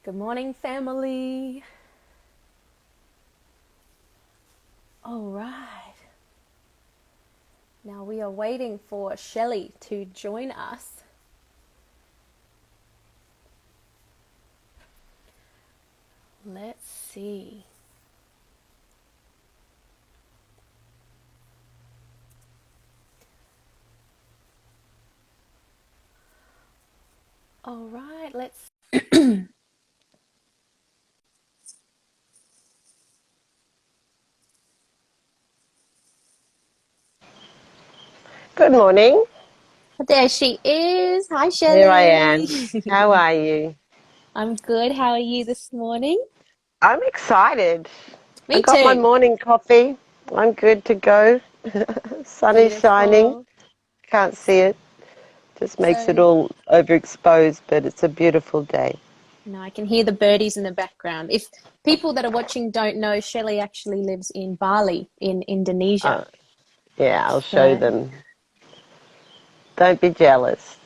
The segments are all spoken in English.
Good morning, family. All right. Now we are waiting for Shelley to join us. Let's see. All right, let's... Good morning. There she is. Hi, Here I Shelley. am. How are you? I'm good. How are you this morning? I'm excited. I Me got my too. morning coffee. I'm good to go. Sun is shining. Beautiful. Can't see it. Just makes it So, all overexposed, but it's a beautiful day. no, I can hear the birdies in the background. If people that are watching don't know, Shelley actually lives in Bali in Indonesia. Uh, yeah, I'll show So them. Don't be jealous.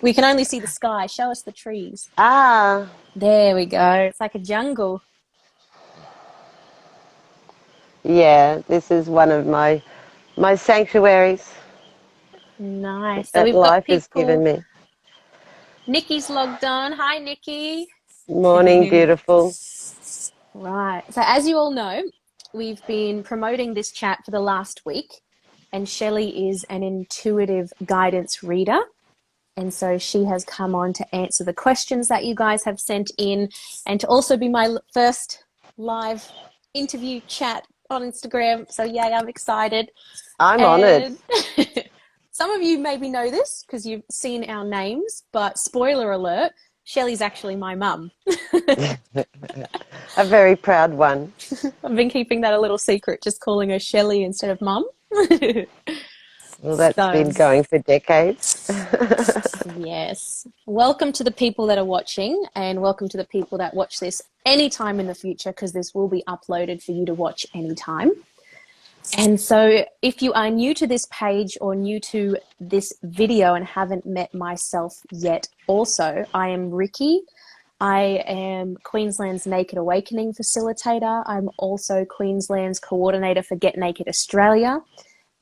we can only see the sky. Show us the trees. Ah, There we go. It's like a jungle. yeah, this is one of my sanctuaries Nice. So that we've got life has given people. me. Nikki's logged on. Hi, Nikki. Morning, beautiful. Right. So as you all know, we've been promoting this chat for the last week, and Shelley is an intuitive guidance reader. And so she has come on to answer the questions that you guys have sent in and to also be my first live interview chat on Instagram. So, yay, I'm excited. I'm honored. And some of you maybe know this because you've seen our names, but spoiler alert, Shelley's actually my mum. A very proud one. I've been keeping that a little secret, just calling her Shelley instead of mum. Well, that's So, been going for decades. yes. Welcome to the people that are watching, and welcome to the people that watch this anytime in the future, because this will be uploaded for you to watch anytime. And so if you are new to this page or new to this video and haven't met myself yet, also, I am Ricky. I am Queensland's Naked Awakening facilitator. I'm also Queensland's coordinator for Get Naked Australia.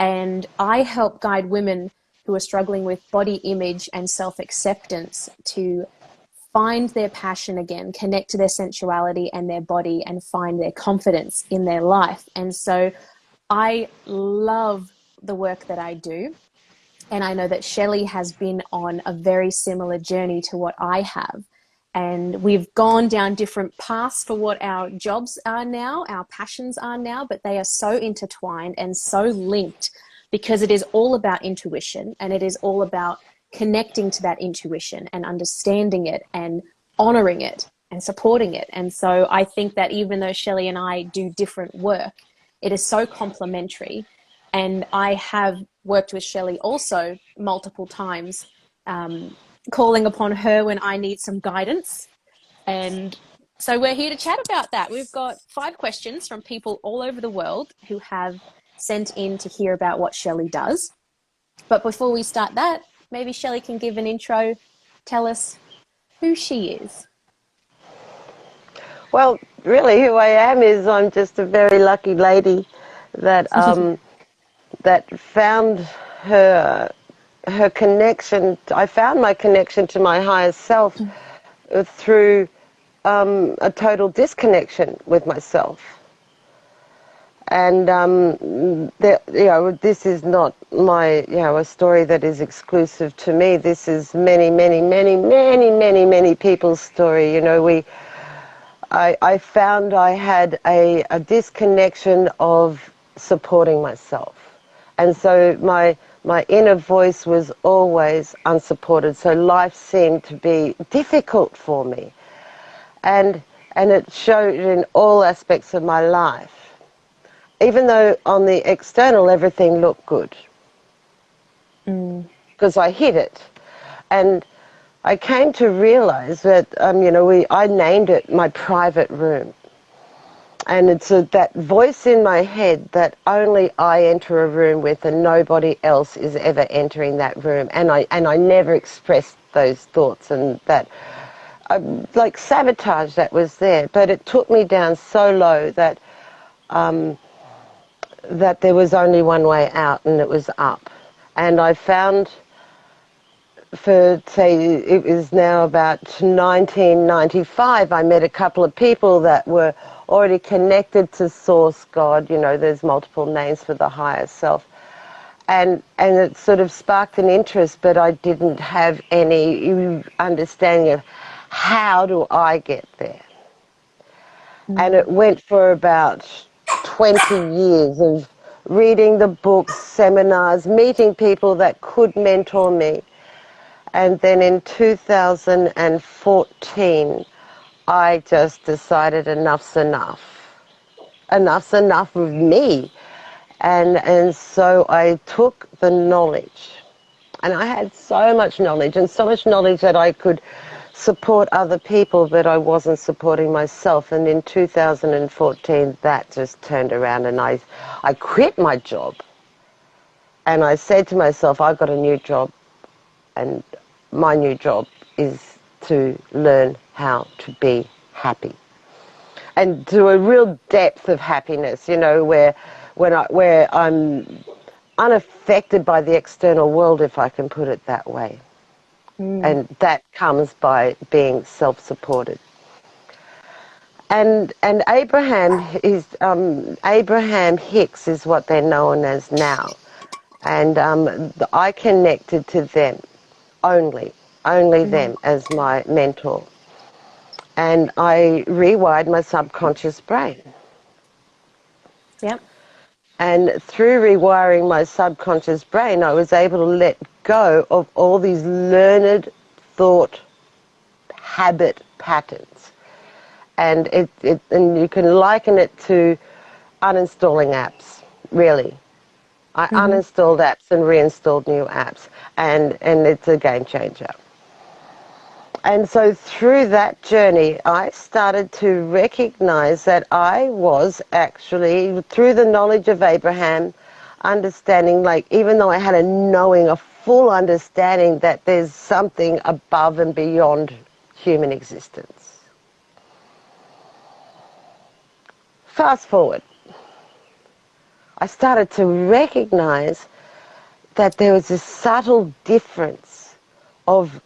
And I help guide women who are struggling with body image and self-acceptance to find their passion again, connect to their sensuality and their body, and find their confidence in their life. And so I love the work that I do. And I know that Shelley has been on a very similar journey to what I have. And we've gone down different paths for what our jobs are now, our passions are now, but they are so intertwined and so linked because it is all about intuition, and it is all about connecting to that intuition and understanding it and honoring it and supporting it. And so I think that even though Shelley and I do different work, it is so complementary. And I have worked with Shelley also multiple times, calling upon her when I need some guidance. And so we're here to chat about that. We've got 5 questions from people all over the world who have sent in to hear about what Shelley does. But before we start that, maybe Shelley can give an intro, tell us who she is. Well, really, who I am is I'm just a very lucky lady that that found her connection. I found my connection to my higher self through a total disconnection with myself. And this is not my a story that is exclusive to me. This is many, many, many, many, many, many people's story. I found I had a disconnection of supporting myself. And so my inner voice was always unsupported. So life seemed to be difficult for me. And it showed in all aspects of my life. Even though on the external everything looked good. Because I hid it. And I came to realize that, I named it my private room. And it's that voice in my head that only I enter a room with and nobody else is ever entering that room. And I never expressed those thoughts and that like sabotage that was there, but it took me down so low that that there was only one way out, and it was up. And I found, for say, it was now about 1995, I met a couple of people that were already connected to Source, God, you know, there's multiple names for the higher self. And it sort of sparked an interest, but I didn't have any understanding of how do I get there. And it went for about 20 years of reading the books, seminars, meeting people that could mentor me. And then in 2014, I just decided enough's enough. Enough's enough of me. And so I took the knowledge, and I had so much knowledge, and so much knowledge that I could support other people, but I wasn't supporting myself. And in 2014, that just turned around, and I quit my job. And I said to myself, I've got a new job, and my new job is to learn how to be happy. And to a real depth of happiness, you know, where I'm unaffected by the external world, if I can put it that way. And that comes by being self-supported. And Abraham Hicks is what they're known as now. And I connected to them only them as my mentor. And I rewired my subconscious brain. Yep. And through rewiring my subconscious brain, I was able to let go of all these learned thought habit patterns. And and you can liken it to uninstalling apps, really. I uninstalled apps and reinstalled new apps, and it's a game changer. And so through that journey, I started to recognize that I was actually, through the knowledge of Abraham, understanding, like, even though I had a knowing, a full understanding that there's something above and beyond human existence. Fast forward, I started to recognize that there was this subtle difference of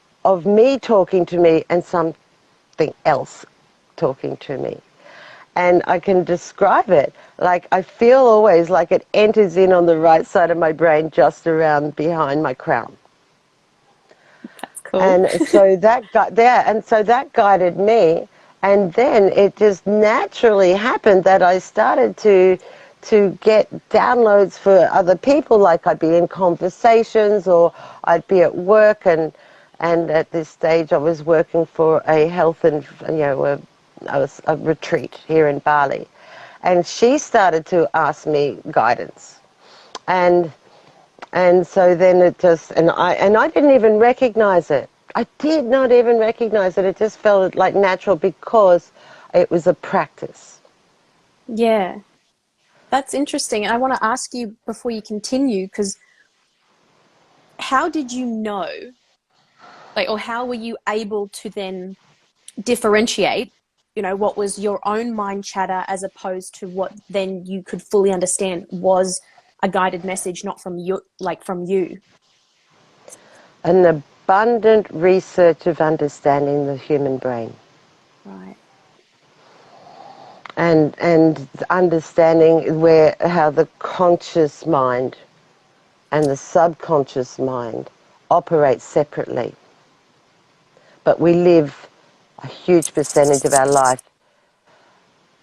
me talking to me and something else talking to me. And I can describe it like I feel always like it enters in on the right side of my brain, just around behind my crown. That's cool. And so that got there, and so that guided me. And then it just naturally happened that I started to get downloads for other people. Like I'd be in conversations, or I'd be at work, and at this stage I was working for a health and a retreat here in Bali, and she started to ask me guidance, and so then it just, and I didn't even recognize it. I did not even recognize it. It just felt like natural because it was a practice. Yeah. That's interesting. I want to ask you before you continue, because how did you know, like, or how were you able to then differentiate, what was your own mind chatter as opposed to what then you could fully understand was a guided message, not from you, like from you? An abundant research of understanding the human brain. Right. And understanding how the conscious mind and the subconscious mind operate separately. But we live a huge percentage of our life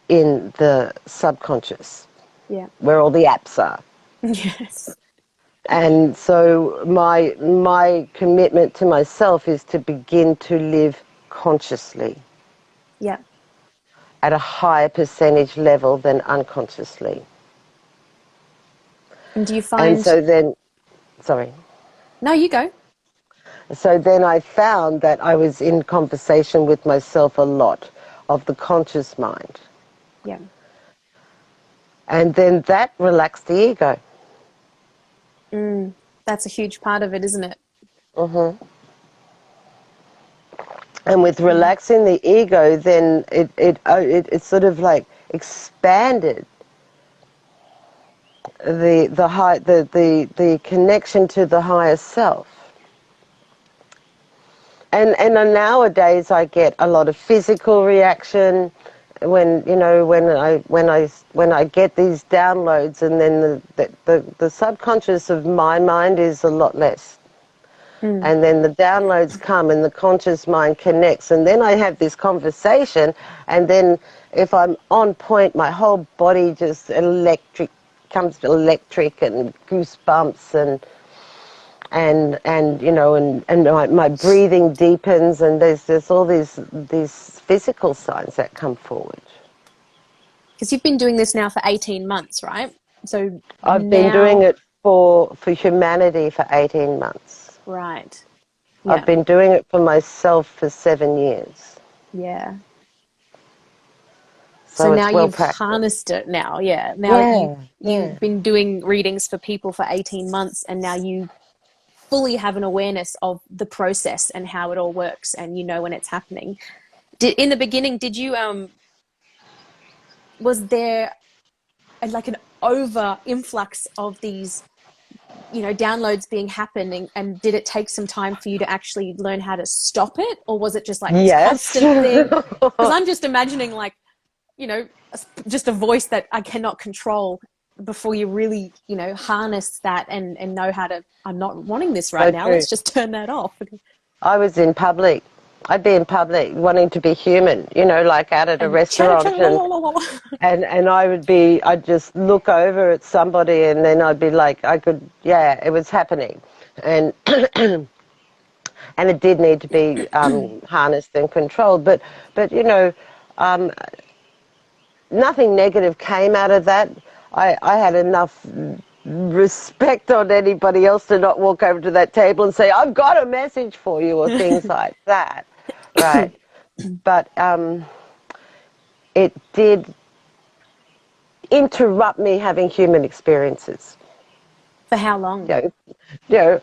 in the subconscious, Yeah. where all the apps are. Yes. And so my commitment to myself is to begin to live consciously Yeah. at a higher percentage level than unconsciously. And do you And find, so then, sorry. no, you go. So then I found that I was in conversation with myself a lot of the conscious mind. Yeah. And then that relaxed the ego. That's a huge part of it, isn't it? hmm And with relaxing the ego, then it sort of like expanded the connection to the higher self. And nowadays I get a lot of physical reaction when I get these downloads, and then the subconscious of my mind is a lot less. Mm. And then the downloads come and the conscious mind connects, and then I have this conversation, and then if I'm on point, my whole body just comes electric, and goosebumps, and my breathing deepens, and there's all these physical signs that come forward. Because you've been doing this now for 18 months, right? So I've been doing now, it for humanity for 18 months. right. I've Yeah. been doing it for myself for 7 years. Yeah. So So now it's well you've practiced. harnessed it now. Yeah. Now Yeah, you've yeah. been doing readings for people for 18 months, and now you fully have an awareness of the process and how it all works, and you know when it's happening. In the beginning, did you was there like an over influx of these, downloads being happening, and did it take some time for you to actually learn how to stop it, or was it just like this Yes. constant thing? Because I'm just imagining, like, you know just a voice that I cannot control, before you really harness that and know how to, I'm not wanting this right So now, true. let's just turn that off. I was in public. I'd be in public wanting to be human, like out at a And chatter restaurant, chatter la, la, la, la. and I'd just look over at somebody, and then I'd be like, it was happening. And and it did need to be harnessed and controlled. But um, nothing negative came out of that. I had enough respect on anybody else to not walk over to that table and say, I've got a message for you, or things like that, right? But it did interrupt me having human experiences. For how long? You know, you know,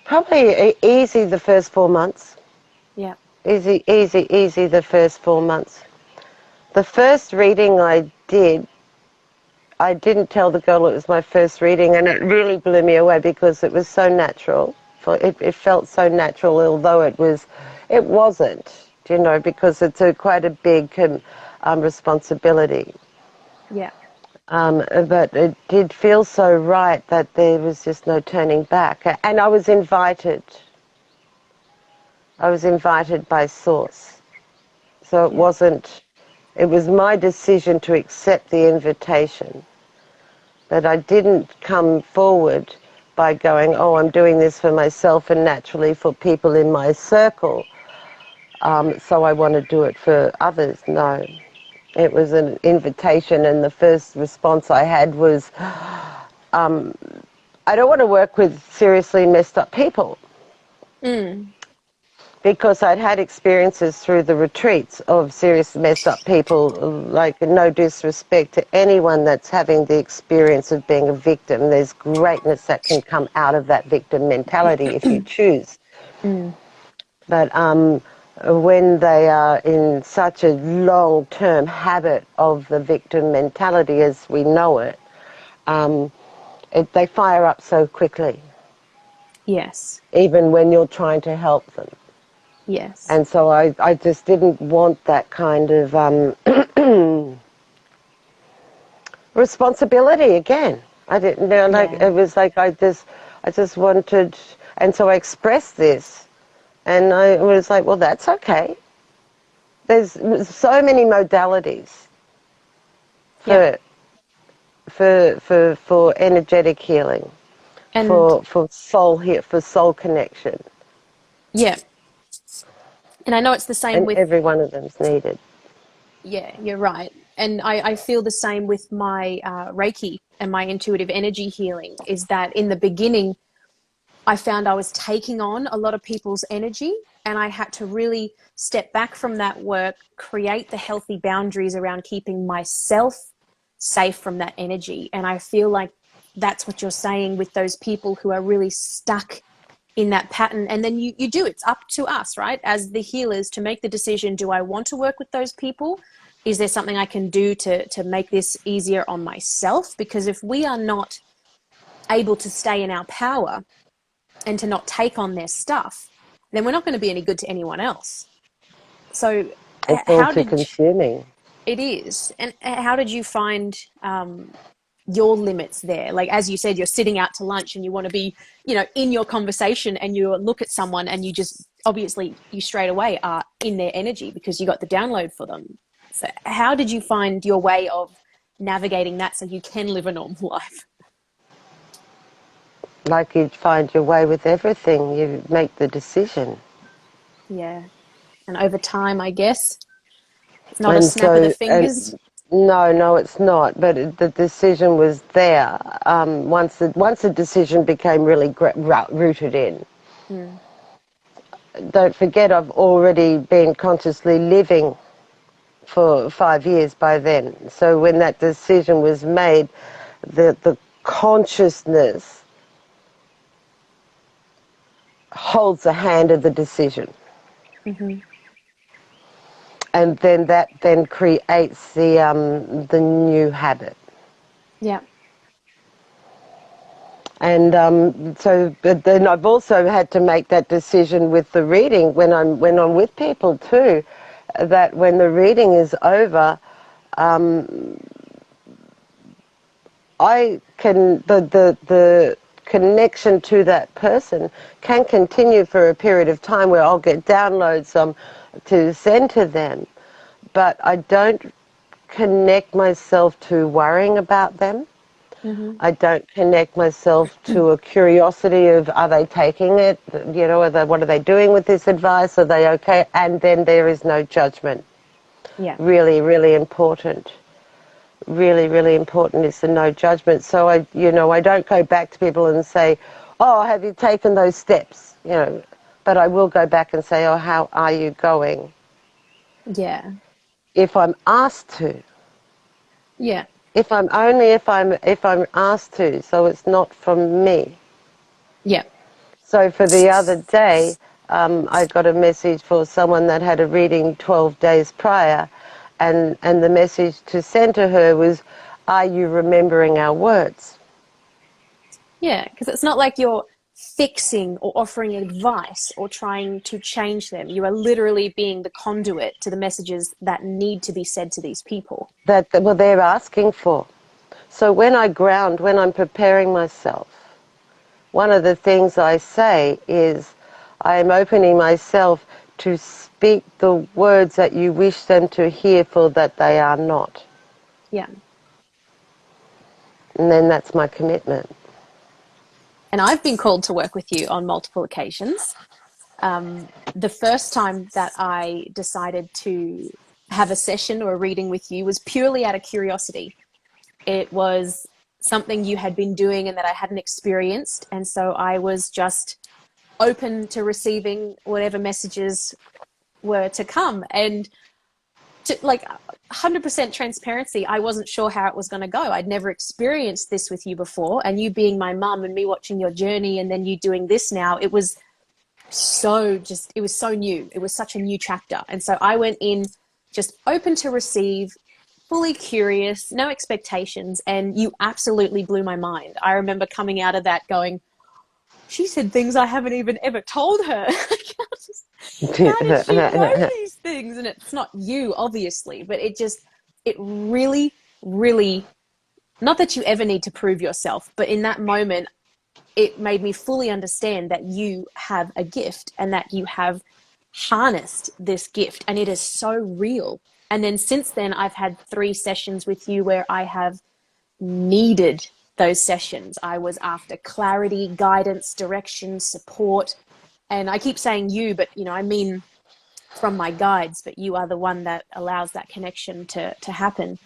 probably easy the first 4 months. Yeah. Easy the first 4 months. The first reading I didn't tell the girl it was my first reading, and it really blew me away because it was so natural. It felt so natural, although it wasn't, because it's quite a big responsibility. Yeah. But it did feel so right that there was just no turning back. And I was invited. I was invited by Source. So Yeah. it was my decision to accept the invitation. But I didn't come forward by going, oh, I'm doing this for myself and naturally for people in my circle, so I want to do it for others. No. It was an invitation, and the first response I had was, I don't want to work with seriously messed up people. Mm. Because I'd had experiences through the retreats of serious messed up people, like no disrespect to anyone that's having the experience of being a victim. There's greatness that can come out of that victim mentality if you choose. Mm. But when they are in such a long-term habit of the victim mentality as we know it, they fire up so quickly, Yes. even when you're trying to help them. Yes. And so I just didn't want that kind of responsibility again. I didn't know, like, Yeah. it was like I just wanted, and so I expressed this, and I was like, well, that's okay. There's so many modalities Yeah. for energetic healing, And for soul connection, yeah. And I know it's the same and with, every one of them's needed. yeah, you're right. And I feel the same with my Reiki and my intuitive energy healing, is that in the beginning, I found I was taking on a lot of people's energy, and I had to really step back from that work, create the healthy boundaries around keeping myself safe from that energy. And I feel like that's what you're saying with those people who are really stuck in that pattern. And then you do, it's up to us, right, as the healers, to make the decision. Do I want to work with those people? Is there something I can do to make this easier on myself? Because if we are not able to stay in our power and to not take on their stuff, then we're not going to be any good to anyone else. So It's all how too did consuming. it is, and how did you find your limits there? Like, as you said, you're sitting out to lunch and you want to be, in your conversation, and you look at someone and you just, obviously, you straight away are in their energy because you got the download for them. So how did you find your way of navigating that so you can live a normal life? Like you find your way with everything, you make the decision. Yeah. And over time, I guess it's not a And snap of the so, fingers. no, it's not. But the decision was there once the decision became really rooted in. Mm. Don't forget, I've already been consciously living for 5 years by then. So when that decision was made, the consciousness holds the hand of the decision. Mm-hmm. And then that then creates the new habit. Yeah. And but then I've also had to make that decision with the reading when I'm with people too, that when the reading is over, I can the connection to that person can continue for a period of time where I'll get downloads to send to them, but I don't connect myself to worrying about them. Mm-hmm. I don't connect myself to a curiosity of, are they taking it? What are they doing with this advice? Are they okay? And then there is no judgment. Yeah. Really, really important. Really, really important is the no judgment. So I don't go back to people and say, oh, have you taken those steps? But I will go back and say, oh, how are you going? Yeah. If I'm asked to. Yeah. If I'm asked to, so it's not from me. Yeah. So for the other day, I got a message for someone that had a reading 12 days prior, and the message to send to her was, are you remembering our words? Yeah, because it's not like you're fixing or offering advice or trying to change them. You are literally being the conduit to the messages that need to be said to these people. Well, they're asking for. So when I'm preparing myself, one of the things I say is, I am opening myself to speak the words that you wish them to hear, for that they are not. Yeah. And then that's my commitment. And I've been called to work with you on multiple occasions. The first time that I decided to have a session or a reading with you was purely out of curiosity. It was something you had been doing and that I hadn't experienced. And so I was just open to receiving whatever messages were to come. And to, like, 100% transparency, I wasn't sure how it was going to go. I'd never experienced this with you before. And you being my mum and me watching your journey and then you doing this now, it was it was so new. It was such a new chapter. And so I went in just open to receive, fully curious, no expectations. And you absolutely blew my mind. I remember coming out of that going, she said things I haven't even ever told her. How did she know these things? And it's not you, obviously, but it really, really, not that you ever need to prove yourself, but in that moment, it made me fully understand that you have a gift and that you have harnessed this gift, and it is so real. And then since then, I've had 3 sessions with you where I have needed those sessions. I was after clarity, guidance, direction, support. And I keep saying you, but I mean from my guides, but you are the one that allows that connection to happen.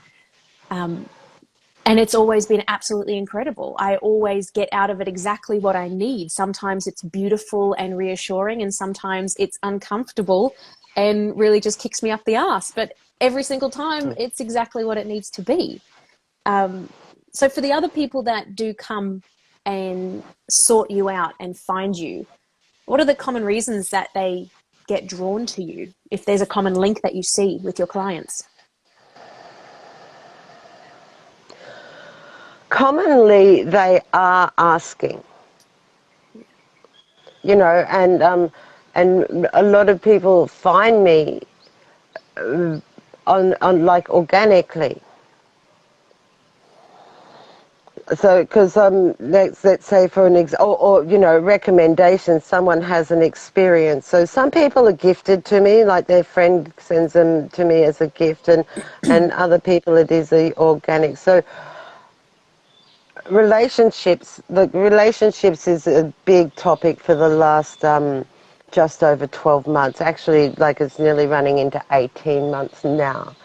And it's always been absolutely incredible. I always get out of it exactly what I need. Sometimes it's beautiful and reassuring, and sometimes it's uncomfortable and really just kicks me up the ass. But every single time, it's exactly what it needs to be. So for the other people that do come and sort you out and find you, what are the common reasons that they get drawn to you, if there's a common link that you see with your clients? Commonly, they are asking, you know, and a lot of people find me on like organically. So, because let's say for an or you know, recommendation, someone has an experience. So some people are gifted to me, like their friend sends them to me as a gift, and other people it is the organic. So relationships is a big topic for the last just over 12 months. Actually, like it's nearly running into 18 months now.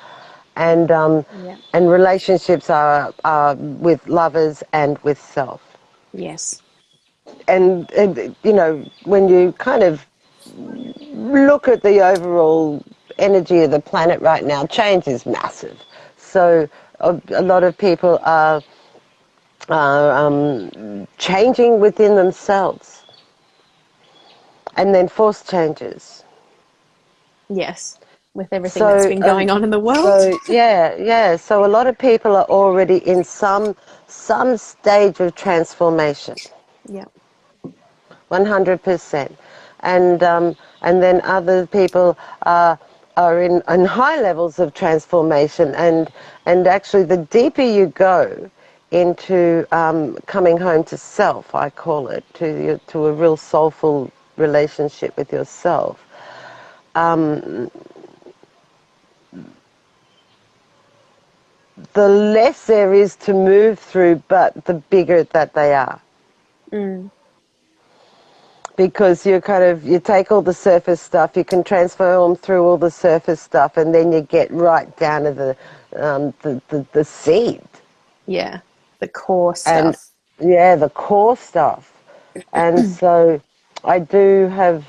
And Yeah. and relationships are with lovers and with self. Yes. And you know, when you kind of look at the overall energy of the planet right now, change is massive. So a lot of people are changing within themselves, and then force changes. Yes. With everything that's So, been going on in the world. yeah. So a lot of people are already in some stage of transformation, Yeah. 100%, and then other people are in high levels of transformation, and actually the deeper you go into coming home to self, I call it, to a real soulful relationship with yourself. The less there is to move through, but the bigger that they are. Mm. Because you take all the surface stuff, you can transform through all the surface stuff, and then you get right down to the seed. Yeah. The core And stuff. yeah, the core stuff. And so I do have.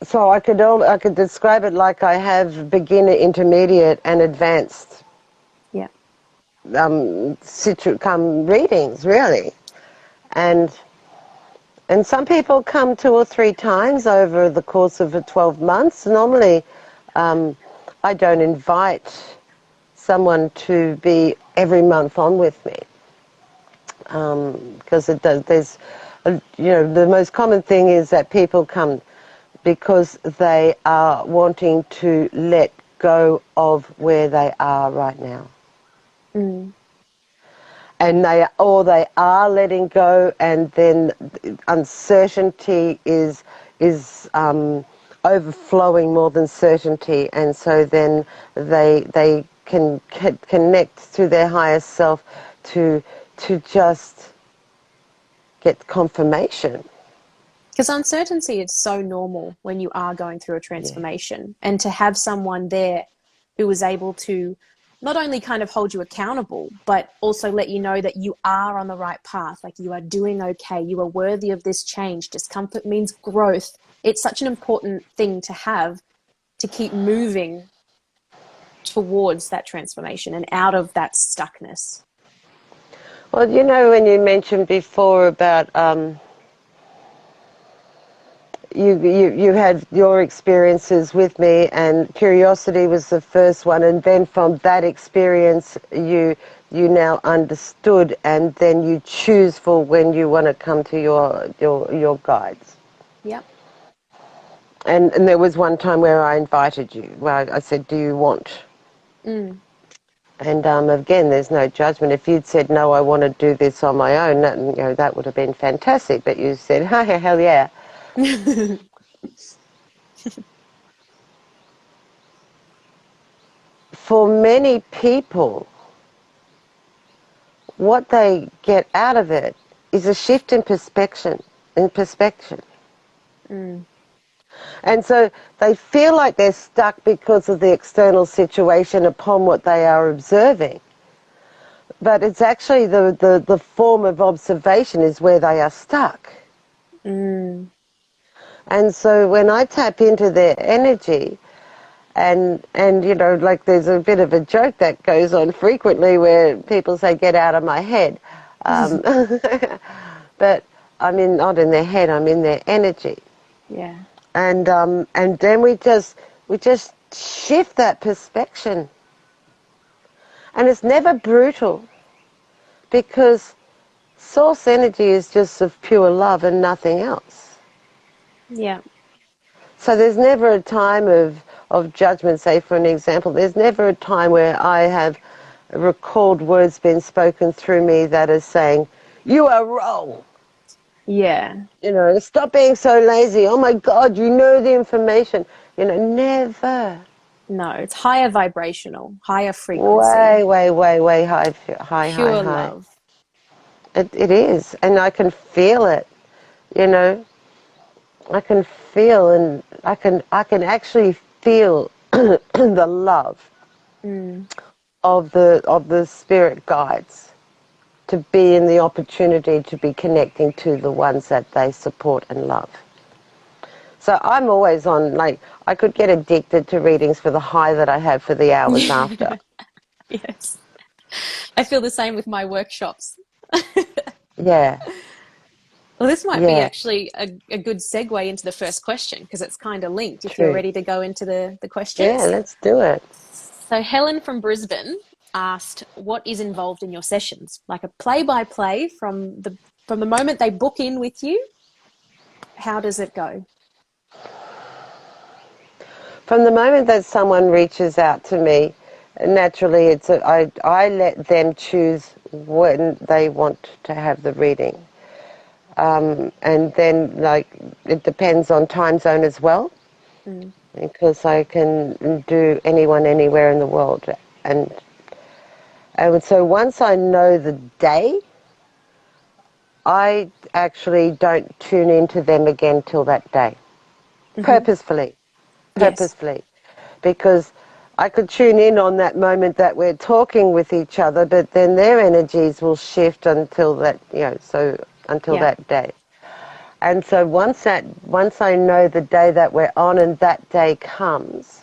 So I could describe it like I have beginner, intermediate, and advanced Yeah. readings, really. And some people come 2 or 3 times over the course of 12 months. Normally, I don't invite someone to be every month on with me, because it does. You know, the most common thing is that people come because they are wanting to let go of where they are right now. Mm. And they are letting go, and then uncertainty is overflowing more than certainty, and so then they can connect to their higher self to just get confirmation. Because uncertainty is so normal when you are going through a Yeah. transformation. And to have someone there who is able to not only kind of hold you accountable, but also let you know that you are on the right path, like you are doing okay, you are worthy of this change. Discomfort means growth. It's such an important thing to have to keep moving towards that transformation and out of that stuckness. Well, you know, when you mentioned before about you had your experiences with me, and curiosity was the first one, and then from that experience you now understood, and then you choose for when you want to come to your guides. Yep. And there was one time where I invited you, where I said, do you want? Mm. And again, there's no judgment. If you'd said, no, I want to do this on my own, that, you know, that would have been fantastic. But you said, hey, hell yeah. For many people, what they get out of it is a shift in perspective. Mm. And so they feel like they're stuck because of the external situation upon what they are observing. But it's actually the form of observation is where they are stuck. Mm. And so when I tap into their energy, and you know, like there's a bit of a joke that goes on frequently where people say, get out of my head. Um, but not in their head, I'm in their energy. Yeah. And then we just shift that perspective. And it's never brutal, because source energy is just of pure love and nothing else. Yeah. So there's never a time of judgment. Say, for an example, there's never a time where I have recalled words being spoken through me that is saying, you are wrong. Yeah. Stop being so lazy. Oh my God, you know the information. Never. No, it's higher vibrational, higher frequency, Way, way, way, way high, high, high, pure high. love. It is, and I can feel it. I can feel, and I can actually feel the love Mm. of the spirit guides, to be in the opportunity to be connecting to the ones that they support and love. So I'm always on, like, I could get addicted to readings for the high that I have for the hours after. Yes. I feel the same with my workshops. Yeah, Well, this might be yeah, actually a good segue into the first question, because it's kind of linked, if you're true. ready to go into the Yeah, questions. let's do it. So Helen from Brisbane asked, what is involved in your sessions? Like a play-by-play from the moment they book in with you, how does it go? From the moment that someone reaches out to me, naturally I let them choose when they want to have the reading. And then, like, it depends on time zone as well, Mm. because I can do anyone anywhere in the world. And so once I know the day, I actually don't tune into them again till that day. Mm-hmm. Purposefully. Yes. Purposefully. Because I could tune in on that moment that we're talking with each other, but then their energies will shift until that, until Yeah. that day. And so once I know the day that we're on and that day comes,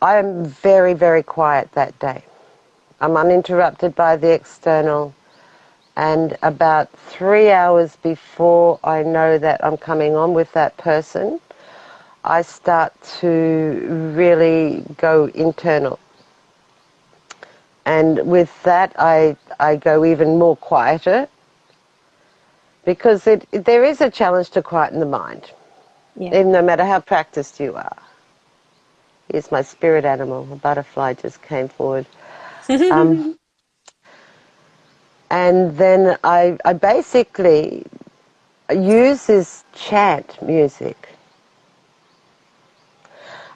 I'm very, very quiet that day. I'm uninterrupted by the external. And about 3 hours before I know that I'm coming on with that person, I start to really go internal. And with that, I go even more quieter, because there is a challenge to quieten the mind, Yeah. even no matter how practiced you are. Here's my spirit animal. A butterfly just came forward. Um, and then I basically use this chant music.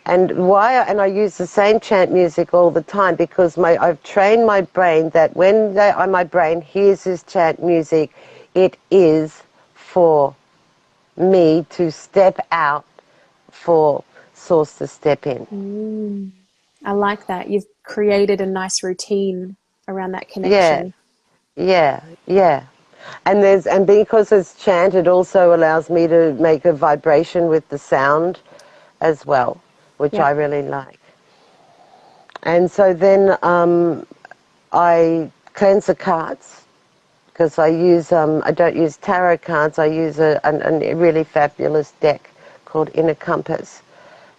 And I use the same chant music all the time, because I've trained my brain that when my brain hears this chant music, it is for me to step out, for Source to step in. Mm. I like that. You've created a nice routine around that Yeah, connection. yeah, yeah. And because it's chant, it also allows me to make a vibration with the sound as well, which Yeah. I really like. And so then I cleanse the cards, because I don't use tarot cards. I use a really fabulous deck called Inner Compass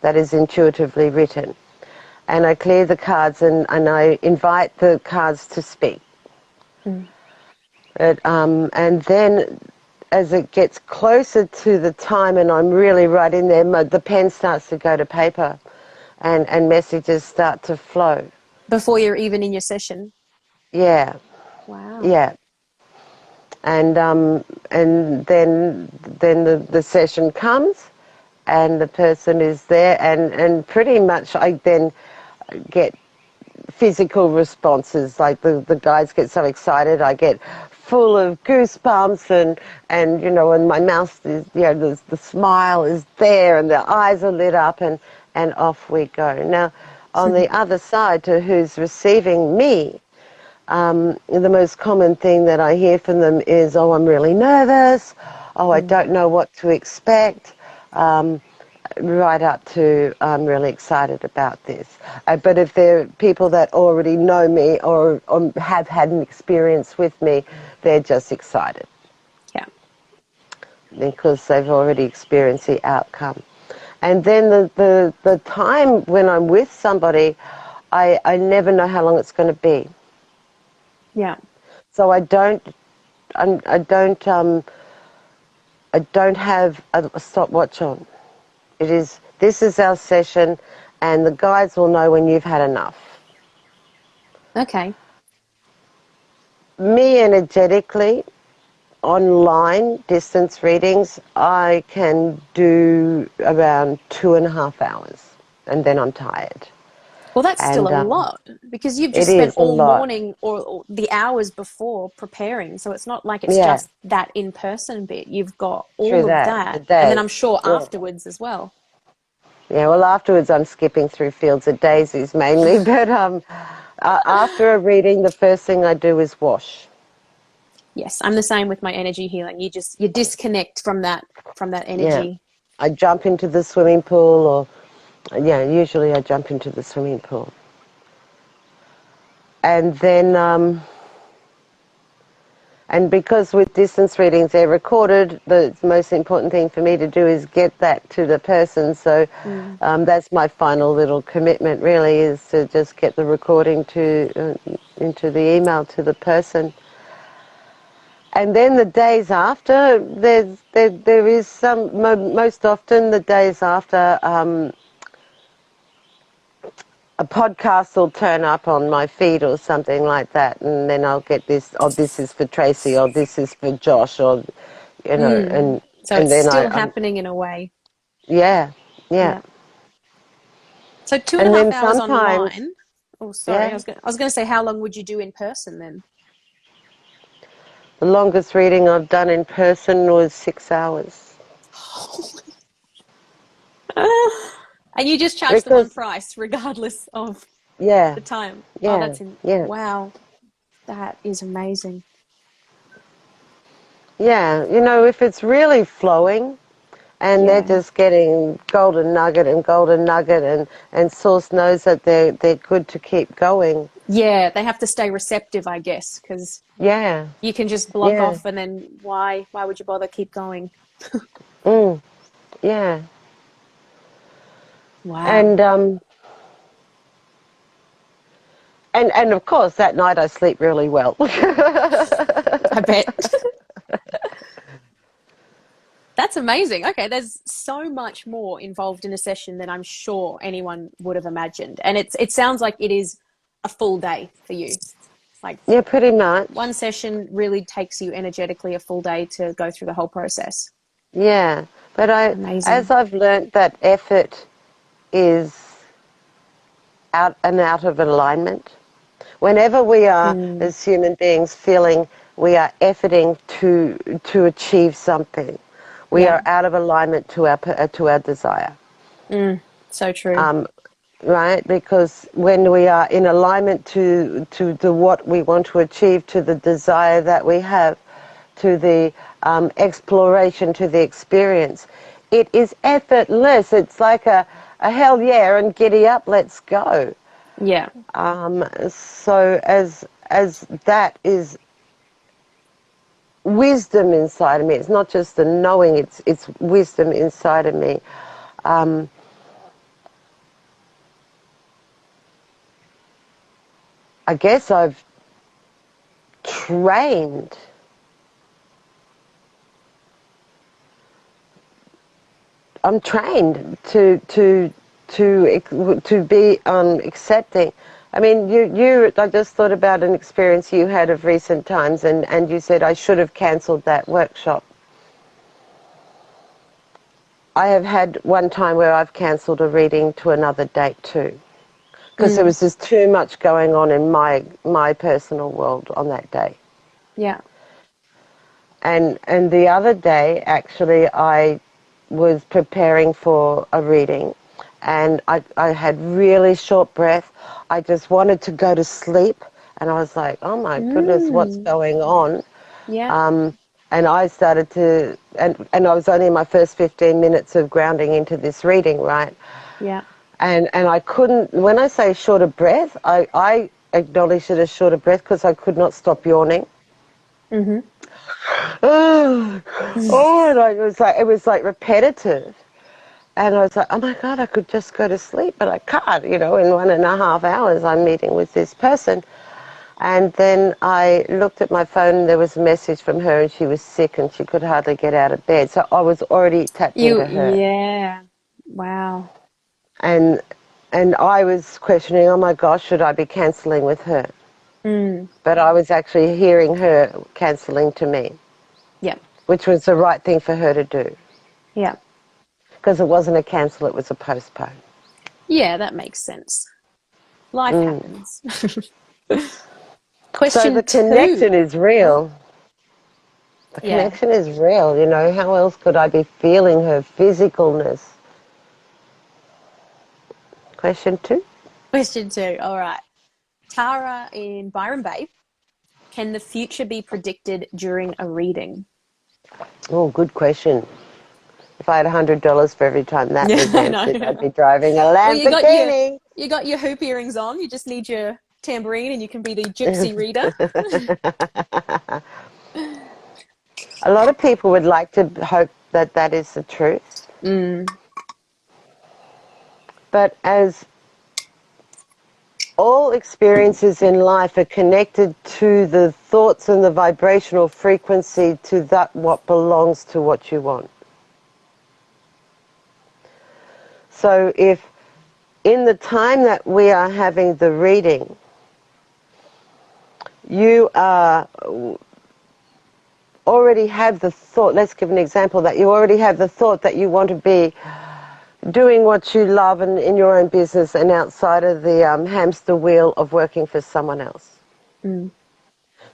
that is intuitively written. And I clear the cards, and I invite the cards to speak. Mm. And then as it gets closer to the time and I'm really right in there, the pen starts to go to paper, and messages start to flow. Before you're even in your session. Yeah, Wow. yeah. And then the session comes, and the person is there, and pretty much I then get physical responses, like the guys get so excited, I get full of goosebumps, and my mouth is, the smile is there, and the eyes are lit up, and off we go. Now, on the other side, to who's receiving me, the most common thing that I hear from them is, oh, I'm really nervous, oh, I Mm. don't know what to expect, right up to, I'm really excited about this. But if they're people that already know me, or have had an experience with me, they're just excited. because they've already experienced the outcome. And then the time when I'm with somebody, I never know how long it's going to be. Yeah. So I don't have a stopwatch on. This is our session, and the guides will know when you've had enough. Okay. Me energetically, online distance readings, I can do around 2.5 hours, and then I'm tired. Well, that's still And a lot because you've it just spent is a all lot. morning or the hours before preparing. So it's not like it's Yeah, just that in-person bit. You've got true all of that. The that. And then I'm days. sure Yeah. afterwards as well. Yeah, well, afterwards I'm skipping through fields of daisies mainly, but after a reading, the first thing I do is wash. Yes, I'm the same with my energy healing. You disconnect from that Yeah, energy. I jump into the swimming pool, or yeah, usually I jump into the swimming pool, and then and because with distance readings they're recorded, the most important thing for me to do is get that to the person. So that's my final little commitment, really, is to just get the recording to into the email to the person. And then the days after, there is some, most often the days after, a podcast will turn up on my feed or something like that, and then I'll get this, oh, this is for Tracy, or this is for Josh, or, you know, So and it's then still I'm happening in a way. yeah, yeah. Yeah. So two and a And half then hours sometimes, online. Oh, sorry. yeah, I was going to say, how long would you do in person then? the longest reading I've done in person was 6 hours. And you just charge the one Because, price regardless of yeah, the time. Oh, yeah, yeah. wow. That is amazing. Yeah, you know, if it's really flowing and they're Yeah. just getting golden nugget and Source knows that they're good to keep going. Yeah, they have to stay receptive, I guess, because Yeah, you can just block yeah, off and then why would you bother keep going? mm, yeah. Wow. And and of course that night I sleep really well. I bet. That's amazing. Okay, there's so much more involved in a session than I'm sure anyone would have imagined. And it sounds like it is a full day for you. Like Yeah, pretty much. one session really takes you energetically a full day to go through the whole process. Yeah, but as Amazing. I've learnt that effort is out of alignment. Whenever we are, Mm, as human beings, feeling we are efforting to achieve something, we yeah. are out of alignment to our desire, So true. right? Because when we are in alignment to the what we want to achieve, to the desire that we have, to the exploration, to the experience, it is effortless. It's like a hell yeah and giddy up, let's go. Yeah. So as that is wisdom inside of me, it's not just the knowing, it's wisdom inside of me. Um, I guess I've trained I'm trained to be accepting. I mean, I just thought about an experience you had of recent times, and you said I should have cancelled that workshop. I have had one time where I've cancelled a reading to another date too, because there Mm, was just too much going on in my personal world on that day. yeah. And the other day, actually, I was preparing for a reading, and I had really short breath. I just wanted to go to sleep, and I was like, oh my goodness, what's Mm, going on? yeah. And I started to, and I was only in my first 15 minutes of grounding into this reading, right? Yeah. And I couldn't, when I say short of breath, I acknowledge it as short of breath because I could not stop yawning. Mm-hmm. And it was like repetitive. And I was like, oh my God, I could just go to sleep, but I can't. In 1.5 hours I'm meeting with this person. And then I looked at my phone and there was a message from her and she was sick and she could hardly get out of bed. So I was already tapped into her. Yeah. Wow. And I was questioning, oh my gosh, should I be cancelling with her? Mm. But I was actually hearing her cancelling to me, Yeah. which was the right thing for her to do. Yeah. Because it wasn't a cancel, it was a postpone. Yeah, that makes sense. Life happens. So Question the 2. connection is Oh, real. The yeah. connection is real, How else could I be feeling her physicalness? Question 2? Question 2. All right. Tara in Byron Bay. Can the future be predicted during a reading? Oh, good question. If I had $100 for every time that Yeah, was I answered, I'd know. be driving a Well, Lamborghini. you got your hoop earrings on. You just need your tambourine, and you can be the gypsy reader. A lot of people would like to hope that that is the truth. Mm. But as all experiences in life are connected to the thoughts and the vibrational frequency to that what belongs to what you want. So if in the time that we are having the reading, you are already have the thought, let's give an example, that you already have the thought that you want to be doing what you love and in your own business and outside of the hamster wheel of working for someone else. Mm.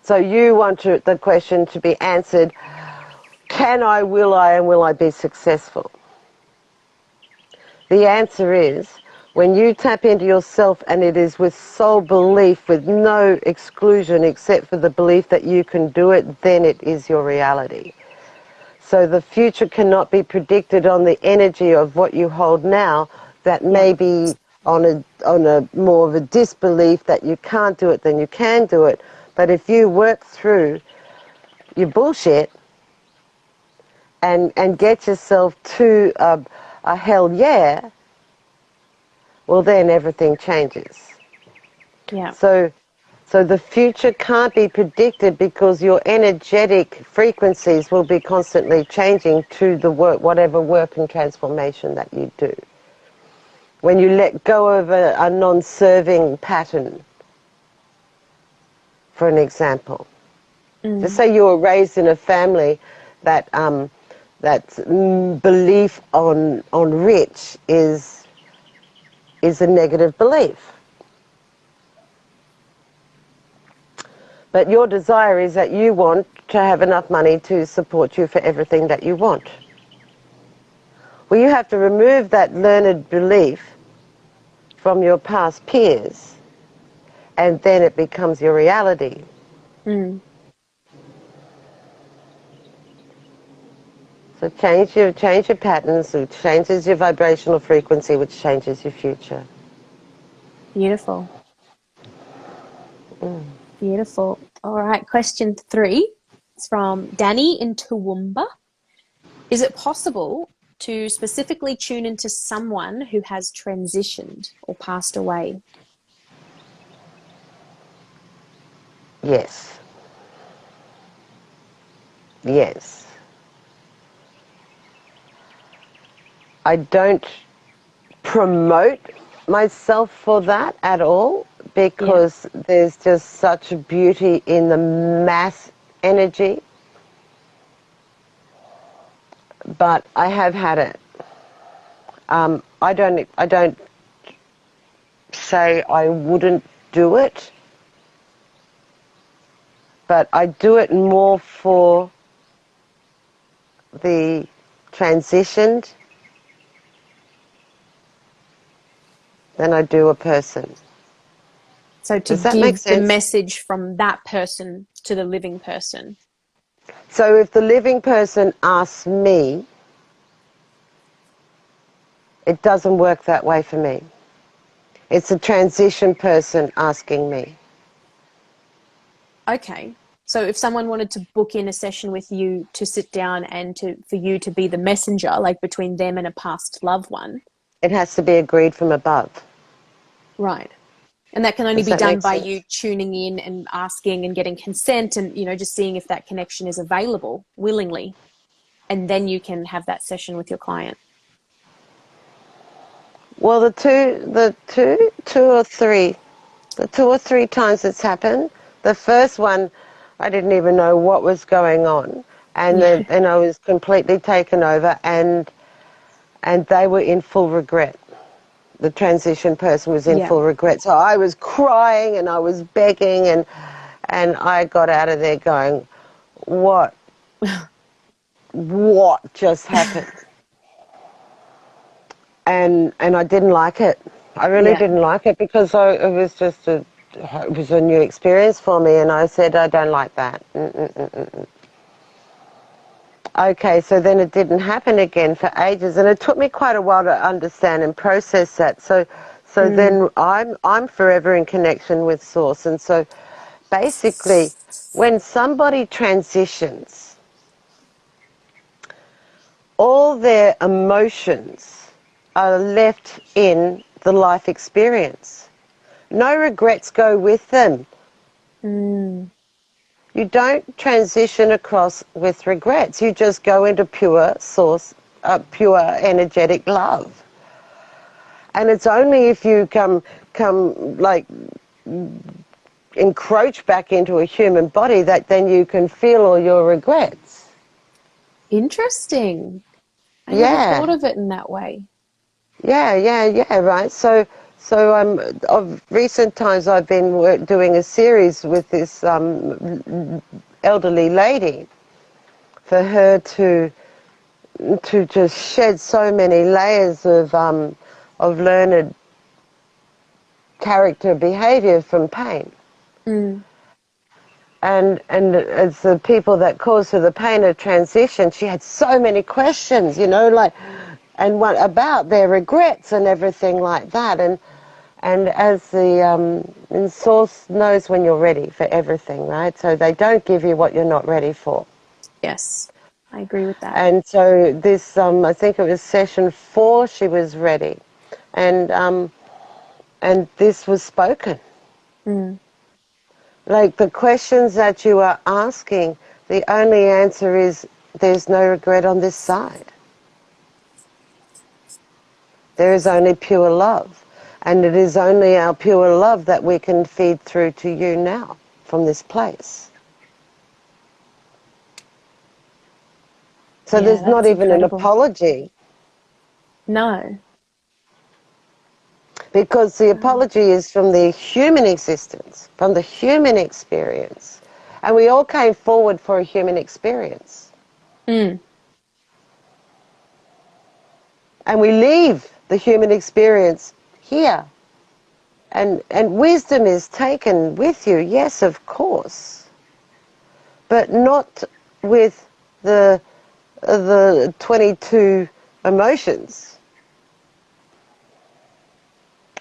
So you want the question to be answered, can I, will I, and will I be successful? The answer is, when you tap into yourself and it is with sole belief, with no exclusion except for the belief that you can do it, then it is your reality. So the future cannot be predicted on the energy of what you hold now that Yeah. may be on a more of a disbelief that you can't do it than you can do it. But if you work through your bullshit and get yourself to a hell yeah, well then everything changes. Yeah. So the future can't be predicted because your energetic frequencies will be constantly changing to the work, whatever work and transformation that you do. When you let go of a non-serving pattern, for an example. Just Mm. say you were raised in a family that belief on rich is a negative belief. But your desire is that you want to have enough money to support you for everything that you want. Well, you have to remove that learned belief from your past peers, and then it becomes your reality. Mm. So change your patterns, which changes your vibrational frequency, which changes your future. Beautiful. Beautiful. All right. Question 3. It's from Danny in Toowoomba. Is it possible to specifically tune into someone who has transitioned or passed away? Yes. Yes. I don't promote myself for that at all Yeah. because there's just such a beauty in the mass energy. But I have had it. I don't say I wouldn't do it, but I do it more for the transitioned than I do a person. So to Does that make give the sense? message from that person to the living person. So if the living person asks me, it doesn't work that way for me. It's a transition person asking me. Okay. So if someone wanted to book in a session with you to sit down and for you to be the messenger, like between them and a past loved one. It has to be agreed from above. Right. And that can only Does be that done make by you sense? tuning in and asking and getting consent and, just seeing if that connection is available willingly. And then you can have that session with your client. Well, the two or three times it's happened, the first one, I didn't even know what was going on, and Yeah. then I was completely taken over, and they were in full regret. The transition person was in Yeah. full regret, so I was crying and I was begging, and I got out of there going, what just happened? And I didn't like it. I really Yeah. didn't like it because it was a new experience for me, and I said I don't like that. Mm-mm-mm-mm. Okay, so then it didn't happen again for ages, and it took me quite a while to understand and process that. So Mm. then I'm forever in connection with Source, and so basically, when somebody transitions, all their emotions are left in the life experience. No regrets go with them. Mm. You don't transition across with regrets. You just go into pure source, pure energetic love. And it's only if you come like encroach back into a human body that then you can feel all your regrets. Interesting. I never thought Yeah. of it in that way. Yeah, right. So of recent times I've been doing a series with this elderly lady for her to just shed so many layers of learned character behaviour from pain. Mm. And as the people that caused her the pain of transition, she had so many questions, like, and what about their regrets and everything like that. And as and Source knows when you're ready for everything, right? So they don't give you what you're not ready for. Yes, I agree with that. And so this, I think it was session 4, she was ready, and this was spoken. Mm. Like the questions that you are asking, the only answer is there's no regret on this side. There is only pure love. And it is only our pure love that we can feed through to you now from this place. So Yeah, there's not that's even an incredible. apology, No. because the No. apology is from the human existence, from the human experience. And we all came forward for a human experience. Mm. And we leave the human experience here. And wisdom is taken with you, yes, of course, but not with the 22 emotions.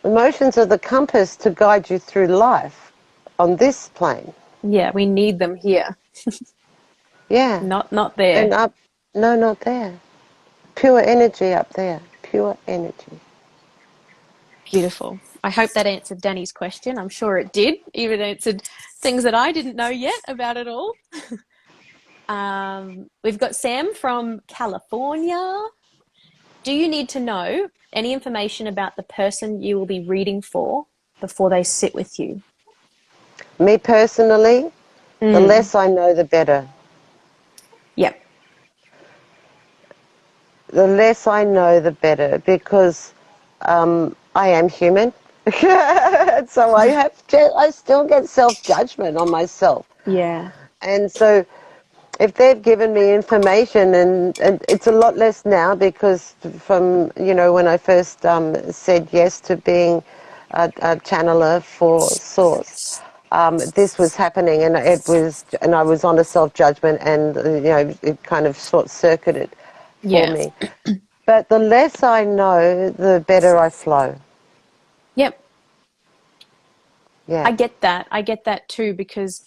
Emotions are the compass to guide you through life on this plane. Yeah, we need them here, Yeah. not there. And up, no, not there. Pure energy up there. Pure energy. Beautiful. I hope that answered Danny's question. I'm sure it did. Even answered things that I didn't know yet about it all. We've got Sam from California. Do you need to know any information about the person you will be reading for before they sit with you? Me personally, the Mm. less I know, the better. Yep. The less I know, the better, because I am human. So I still get self-judgment on myself. Yeah. And so if they've given me information, and it's a lot less now, because from, when I first said yes to being a channeler for Source, this was happening, and I was on a self-judgment, and it kind of short-circuited for Yeah. me. But the less I know, the better I flow. Yep. I Yeah. get that. I get that too because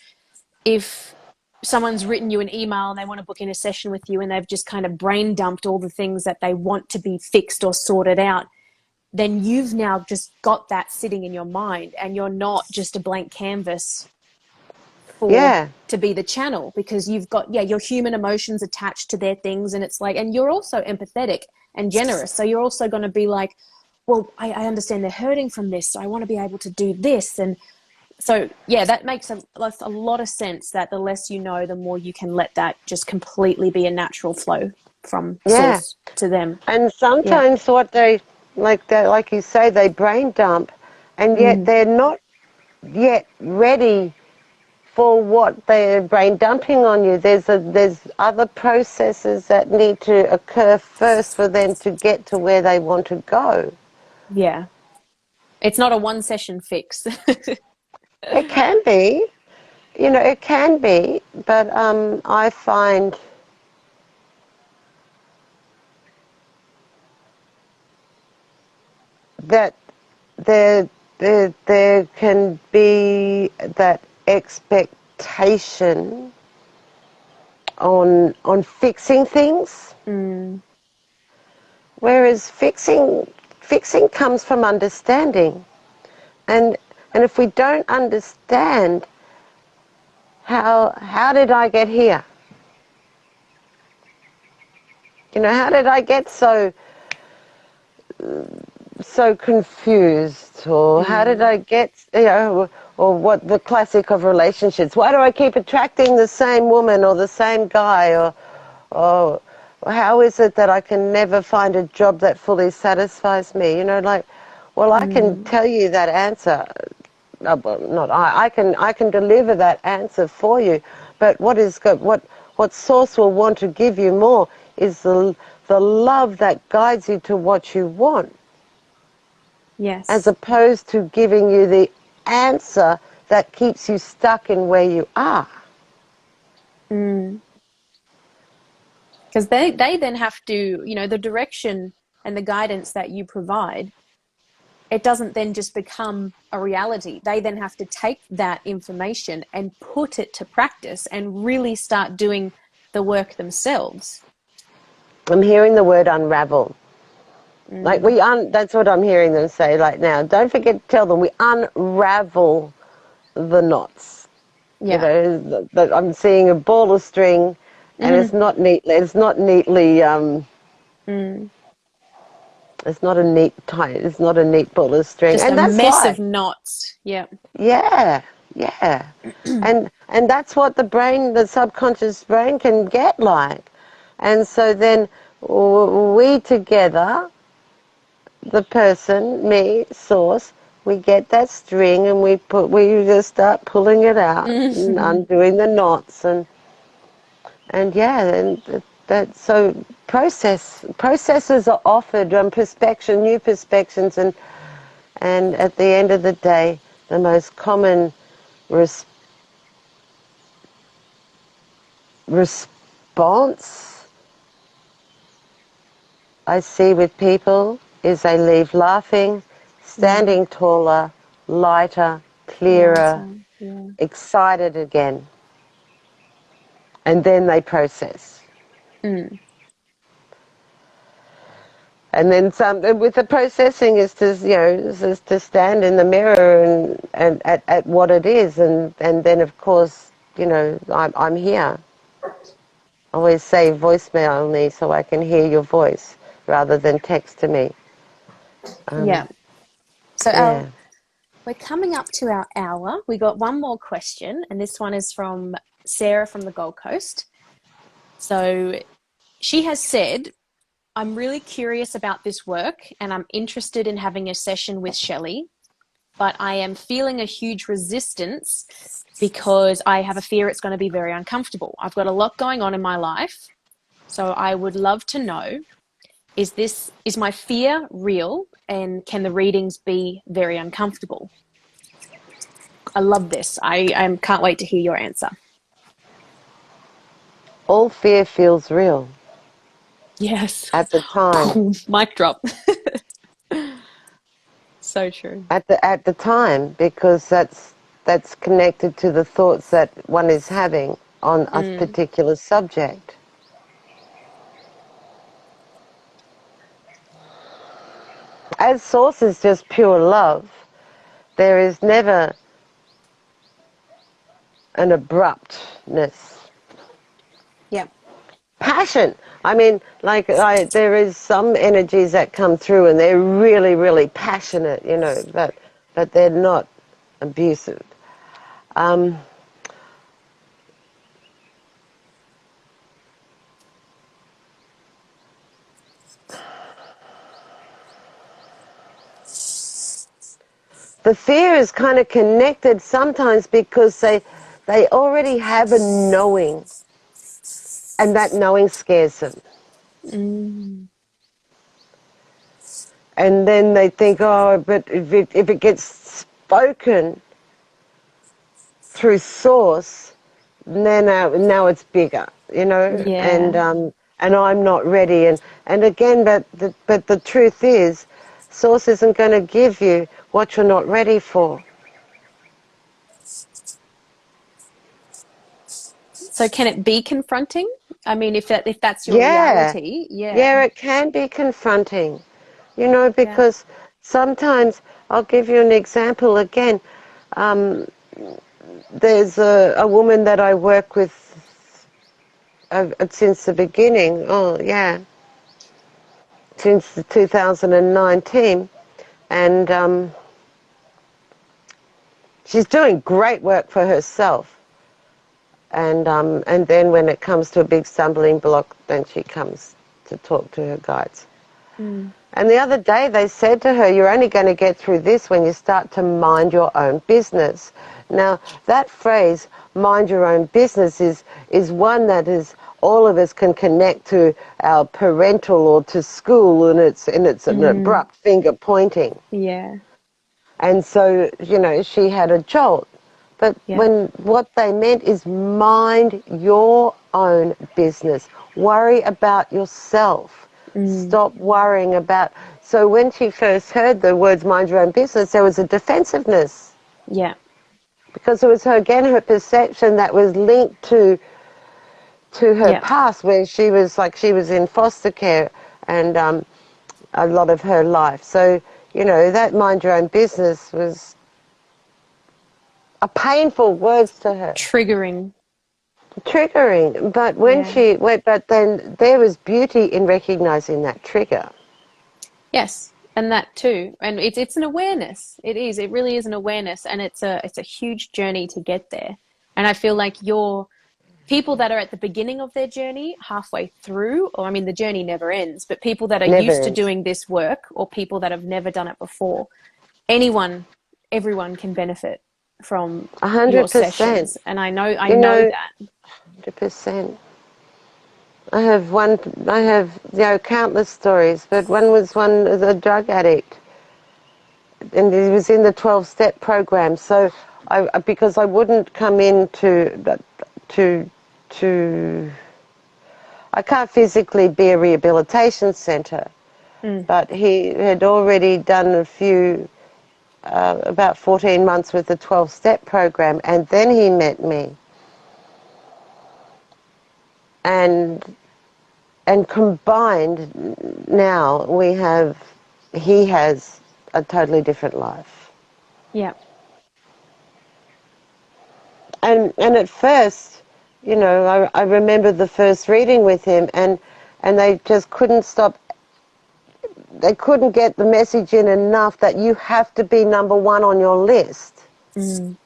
if someone's written you an email and they want to book in a session with you and they've just kind of brain dumped all the things that they want to be fixed or sorted out, then you've now just got that sitting in your mind and you're not just a blank canvas for Yeah. to be the channel, because you've got your human emotions attached to their things, and it's like, and you're also empathetic and generous, so you're also going to be like, well, I understand they're hurting from this, so I want to be able to do this. And so yeah, that makes a lot of sense, that the less you know, the more you can let that just completely be a natural flow from Yeah. source to them. And Yeah. sometimes what like you say, they brain dump, and yet Mm. they're not yet ready for what they're brain dumping on you. There's other processes that need to occur first for them to get to where they want to go. Yeah, it's not a one session fix. It can be, it can be, but I find that there can be that expectation on fixing things, Mm. whereas fixing comes from understanding, and if we don't understand how did I get here, how did I get so confused, or how did Mm. I get, or what the classic of relationships, why do I keep attracting the same woman or the same guy, or how is it that I can never find a job that fully satisfies me, like, well, I can Mm. tell you that answer. Well, not I can deliver that answer for you, but what source will want to give you more is the love that guides you to what you want, as Yes. opposed to giving you the answer that keeps you stuck in where you are. Mm. Because they then have to, the direction and the guidance that you provide, it doesn't then just become a reality. They then have to take that information and put it to practice and really start doing the work themselves. I'm hearing the word unravel. Like Mm. that's what I'm hearing them say. Like, now, don't forget to tell them we unravel the knots. Yeah. I'm seeing a ball of string, and Mm. Mm. it's not a neat ball of string, Just and a that's mess life. of knots. Yeah. Yeah, yeah, and that's what the subconscious brain can get like, and so then we together, the person, me, source, we get that string and we just start pulling it out and Mm. undoing the knots, and yeah, and that so processes are offered on new perspectives, and at the end of the day, the most common res- response I see with people is they leave laughing, Mm. standing taller, lighter, clearer, Lighter. Yeah. excited again, and then they process. Mm. And then some. With the processing is to is to stand in the mirror and at what it is, and then of course I'm here. I always say voicemail me so I can hear your voice rather than text to me. Yeah. So Yeah. we're coming up to our hour. We got one more question, and this one is from Sarah from the Gold Coast. So she has said, I'm really curious about this work and I'm interested in having a session with Shelley, but I am feeling a huge resistance because I have a fear it's going to be very uncomfortable. I've got a lot going on in my life. So I would love to know, is my fear real, and can the readings be very uncomfortable? I love this. I can't wait to hear your answer. All fear feels real Yes. at the time. Boom, mic drop. So true. At the time, because that's connected to the thoughts that one is having. on a particular subject. As source is just pure love, there is never an abruptness. Yeah. Passion. I mean, there is some energies that come through and they're really, really passionate, you know, but they're not abusive. Um, the fear is kind of connected sometimes because they already have a knowing, and that knowing scares them. Mm. And then they think, oh, but if it gets spoken through source, then now it's bigger, you know, Yeah. and I'm not ready. And again, but the truth is, source isn't going to give you what you're not ready for. So can it be confronting? I mean, if that's your Yeah, reality, yeah. yeah, it can be confronting, you know, Yeah. because sometimes, I'll give you an example again. Um, there's a woman that I work with since the beginning, since 2019, and she's doing great work for herself. And then when it comes to a big stumbling block, then she comes to talk to her guides. Mm. And the other day they said to her, you're only going to get through this when you start to mind your own business. Now, that phrase, mind your own business, is one that is all of us can connect to our parental or to school, and it's an Mm. abrupt finger pointing. Yeah. And so, you know, she had a jolt. But Yeah. when what they meant is mind your own business. Worry about yourself. Mm. Stop worrying about... So when she first heard the words mind your own business, there was a defensiveness. Yeah. Because it was her perception that was linked to her Yeah. past, where she was in foster care and a lot of her life. So, you know, that mind your own business was a painful words to her. Triggering. Triggering. But when Yeah. she went, but then there was beauty in recognizing that trigger. Yes. And that too. And it's an awareness. It is. It really is an awareness, and it's a huge journey to get there. And I feel like you're people that are at the beginning of their journey, halfway through, or I mean, the journey never ends, but people that are Never used to ends. doing this work or people that have never done it before, everyone can benefit from your 100%. sessions. And I You know know, that. 100%. I have, you know, countless stories, but one was a drug addict, and he was in the 12-step program. So, because I wouldn't come to, I can't physically be a rehabilitation centre, Mm. but he had already done about 14 months with the 12-step program, and then he met me. And combined, now he has a totally different life. Yeah. And at first, you know, I remember the first reading with him, and they just couldn't stop. They couldn't get the message in enough that you have to be number one on your list, Mm.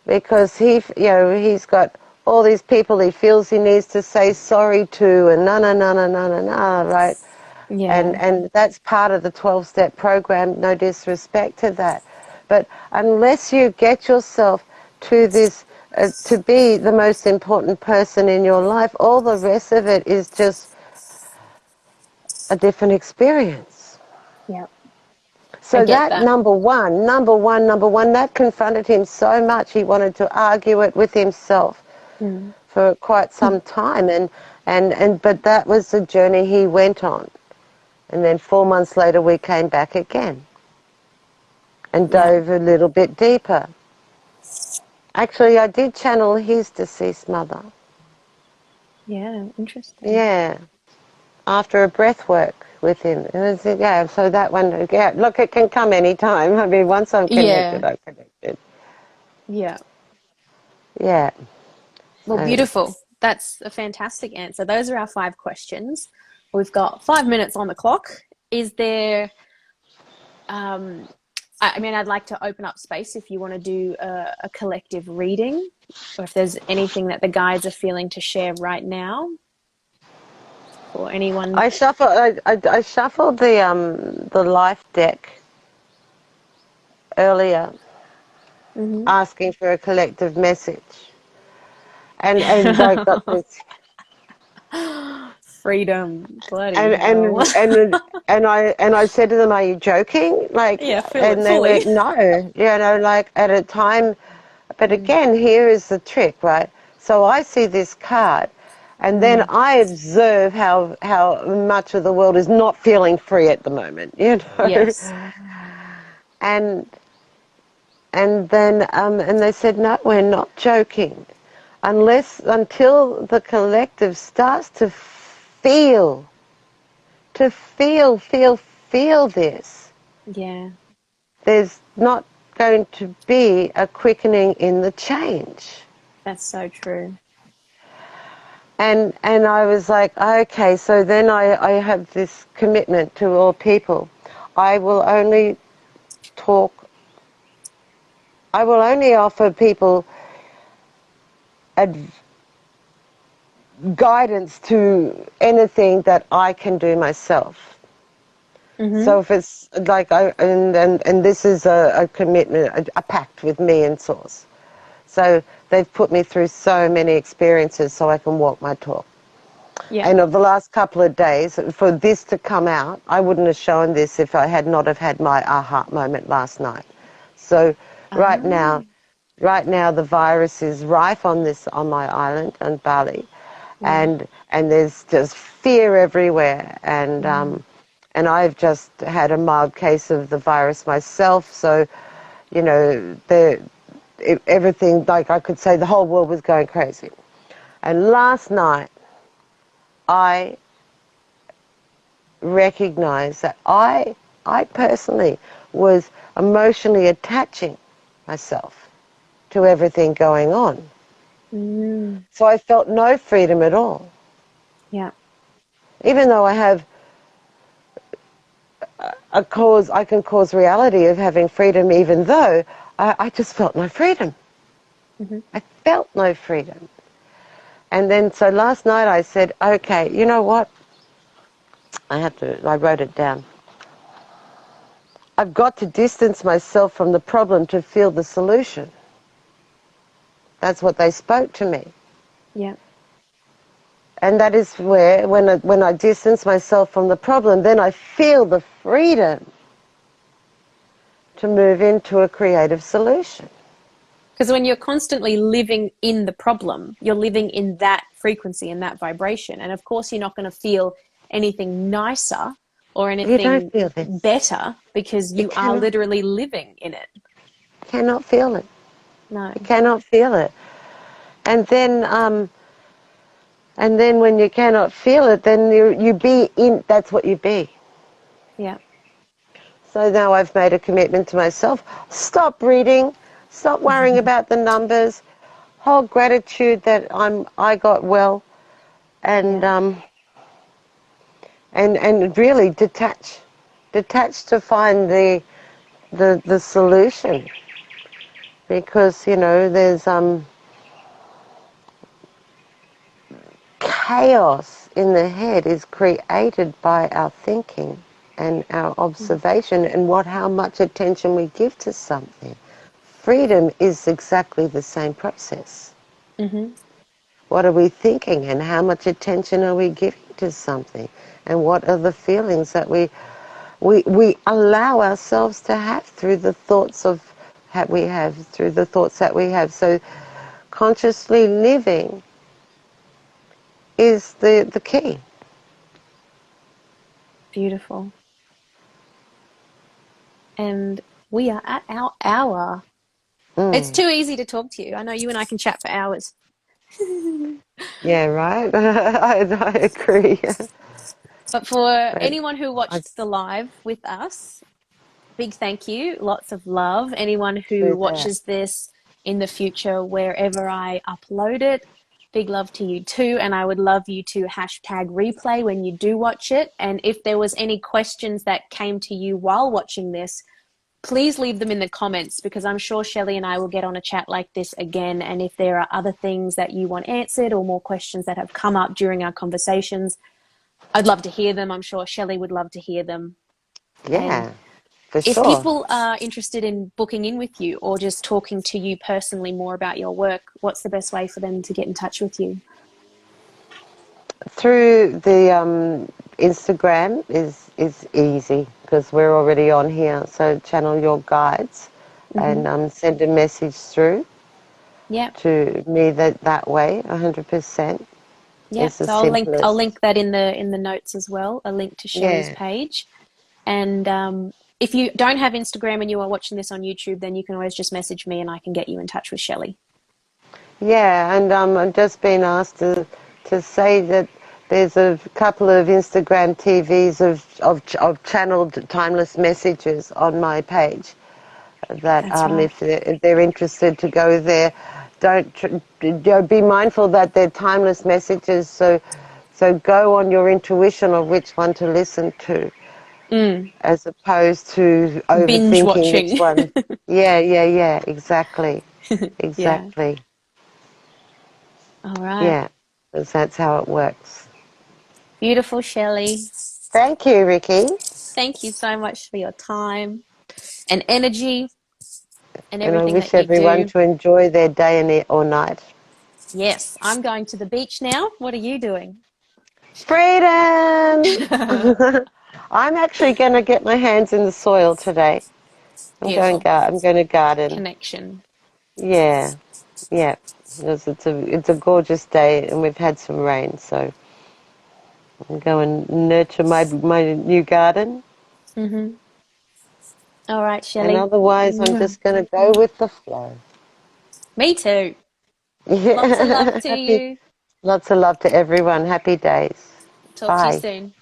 because he's got all these people he feels he needs to say sorry to, and no, right? Yeah. And that's part of the 12-step program, no disrespect to that. But unless you get yourself to this, to be the most important person in your life, all the rest of it is just a different experience. Yeah. I So get that that. number one, that confronted him so much he wanted to argue it with himself Mm. for quite some time. But that was the journey he went on. And then 4 months later we came back again and Yeah. dove a little bit deeper. Actually, I did channel his deceased mother. Yeah, interesting. Yeah, after a breath work with him. It was, yeah, so that one, yeah, look, it can come any time. I mean, once I'm Yeah, connected, I'm connected. yeah. Yeah. Well, So beautiful. That's a fantastic answer. Those are our 5 questions. We've got 5 minutes on the clock. Is there, um, I mean, I'd like to open up space if you want to do a collective reading, or if there's anything that the guides are feeling to share right now for anyone. I shuffled the life deck earlier, Hmm. asking for a collective message, and I got this, Freedom. Bloody and hell. and and and I said to them, "Are you joking?" Like, Yeah, fully. and they Fully. went, "No," like at a time. But Mm, again, here is the trick, right? So I see this card, and then mm. I observe how much of the world is not feeling free at the moment, Yes. and then and they said, no, we're not joking, until the collective starts to feel this. Yeah, There's not going to be a quickening in the change. that's so true. And I was like, okay, so then I have this commitment to all people. I will only talk, I will only offer people ad- guidance to anything that I can do myself. Hmm. So if it's like, and this is a commitment, a pact with me and Source. So they've put me through so many experiences so I can walk my talk. Yeah. And of the last couple of days, for this to come out, I wouldn't have shown this if I had not have had my aha moment last night. So right Ah. now, right now the virus is rife on my island on Bali, Mm, and there's just fear everywhere, mm, and I've just had a mild case of the virus myself. So, everything, like I could say, the whole world was going crazy. And last night, I recognize that I personally was emotionally attaching myself to everything going on. mm. So I felt no freedom at all. Yeah. Even though I have I can cause reality of having freedom, even though I just felt no freedom. Hmm. I felt no freedom. And then so last night I said, okay, you know what? I wrote it down. I've got to distance myself from the problem to feel the solution. That's what they spoke to me. Yeah. And that is where, when I distance myself from the problem, then I feel the freedom to move into a creative solution. Because when you're constantly living in the problem, you're living in that frequency and that vibration. And of course, you're not going to feel anything nicer or You don't anything feel this. better because You you are cannot, literally living in it. cannot feel it. No. You cannot feel it. And then, when you cannot feel it, then you be in. That's what you be. Yeah. So now I've made a commitment to myself. Stop reading. Stop worrying about the numbers. Hold gratitude that I got well, and Yeah. really detach to find the solution, because there's chaos in the head is created by our thinking and our observation and how much attention we give to something. Freedom is exactly the same process. Mm-hmm. What are we thinking, and how much attention are we giving to something, and what are the feelings that we allow ourselves to have through the thoughts that we have. So consciously living is the key. Beautiful. And we are at our hour. It's too easy to talk to you. I know you and I can chat for hours. Yeah, right. I agree. But for But anyone who I watched the live with us, big thank you. Lots of love. Anyone who true that. watches this in the future, wherever I upload it, big love to you too. And I would love you to hashtag replay when you do watch it. And if there was any questions that came to you while watching this, please leave them in the comments because I'm sure Shelley and I will get on a chat like this again. And if there are other things that you want answered or more questions that have come up during our conversations, I'd love to hear them. I'm sure Shelley would love to hear them. And Yeah, for if sure. people are interested in booking in with you or just talking to you personally more about your work, what's the best way for them to get in touch with you? Through the Instagram is easy because we're already on here. So channel your guides Mm-hmm. and send a message through Yep. to me that way. 100%. Yep. It's the So I'll simplest. link that in the notes as well, a link to Shelley's Yeah. page. And if you don't have Instagram and you are watching this on YouTube, then you can always just message me and I can get you in touch with Shelley. Yeah, and I've just been asked to say that there's a couple of Instagram TVs of channeled timeless messages on my page. That That's right. if they're interested to go there, be mindful that they're timeless messages. So go on your intuition of which one to listen to, Mm. as opposed to Binge overthinking which watching. one. Yeah, exactly, Yeah. exactly. All right. Yeah, 'cause that's how it works. Beautiful, Shelley. Thank you, Ricky, Thank you so much for your time and energy and and I everything wish that you everyone do. to enjoy their day or night. Yes, I'm going to the beach now. What are you doing? Freedom! I'm actually going to get my hands in the soil today. Beautiful I'm going to garden. connection. Yeah, yeah. Because it's a gorgeous day and we've had some rain, so I'm going to nurture my new garden. Mm-hmm. All right, And Shelley. otherwise, I'm Mwah. just going to go with the flow. Me too. Lots of love Yeah. to Happy, you. lots of love to everyone. Happy days. Talk to you Bye. soon.